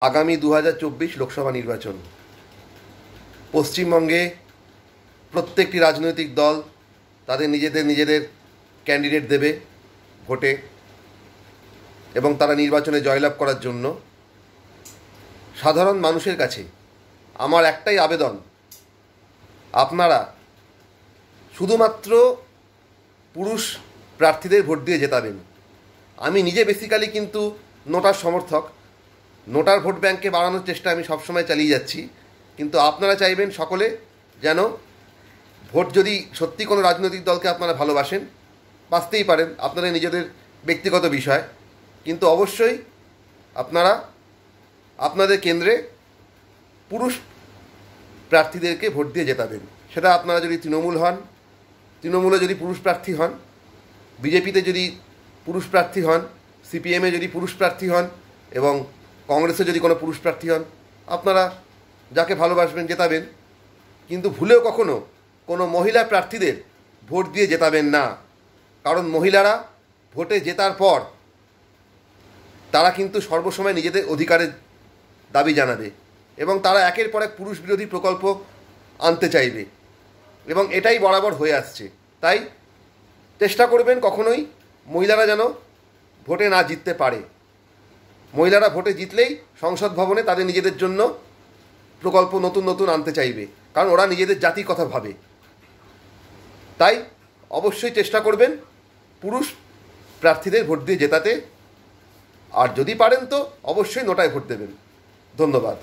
আগামী 2024 লোকসভা নির্বাচন। পশ্চিমবঙ্গে প্রত্যেকটি রাজনৈতিক দল তাদের নিজেদের ক্যান্ডিডেট দেবে ভোটে এবং তারা নির্বাচনে জয়লাভ করার জন্য। সাধারণ মানুষের কাছে আমার একটাই আবেদন, আপনারা শুধুমাত্র পুরুষ প্রার্থীদের ভোট দিয়ে জেতাবেন। আমি নিজে বেসিক্যালি কিন্তু নোটার সমর্থক। নোটার ভোট ব্যাঙ্ককে বাড়ানোর চেষ্টা আমি সবসময় চালিয়ে যাচ্ছি, কিন্তু আপনারা চাইবেন সকলে যেন ভোট, যদি সত্যি কোনো রাজনৈতিক দলকে আপনারা ভালোবাসেন, বাঁচতেই পারেন, আপনাদের নিজেদের ব্যক্তিগত বিষয়, কিন্তু অবশ্যই আপনারা আপনাদের কেন্দ্রে পুরুষ প্রার্থীদেরকে ভোট দিয়ে জেতাবেন। সেটা আপনারা যদি তৃণমূল হন, তৃণমূলে যদি পুরুষ প্রার্থী হন, বিজেপিতে যদি পুরুষ প্রার্থী হন, সিপিএমে যদি পুরুষ প্রার্থী হন এবং কংগ্রেসে যদি কোনো পুরুষ প্রার্থী হন, আপনারা যাকে ভালোবাসবেন জেতাবেন। কিন্তু ভুলেও কখনো কোনো মহিলা প্রার্থীদের ভোট দিয়ে জেতাবেন না, কারণ মহিলারা ভোটে জেতার পর তারা কিন্তু সর্বসময় নিজেদের অধিকারের দাবি জানাবে এবং তারা একের পর এক পুরুষ বিরোধী প্রকল্প আনতে চাইবে এবং এটাই বরাবর হয়ে আসছে। তাই চেষ্টা করবেন কখনোই মহিলারা যেন ভোটে না জিততে পারে। মহিলারা ভোটে জিতলেই সংসদ ভবনে তাদের নিজেদের জন্য প্রকল্প নতুন আনতে চাইবে, কারণ ওরা নিজেদের জাতির কথা ভাবে। তাই অবশ্যই চেষ্টা করবেন পুরুষ প্রার্থীদের ভোট দিয়ে জেতাতে, আর যদি পারেন তো অবশ্যই নোটায় ভোট দেবেন। ধন্যবাদ।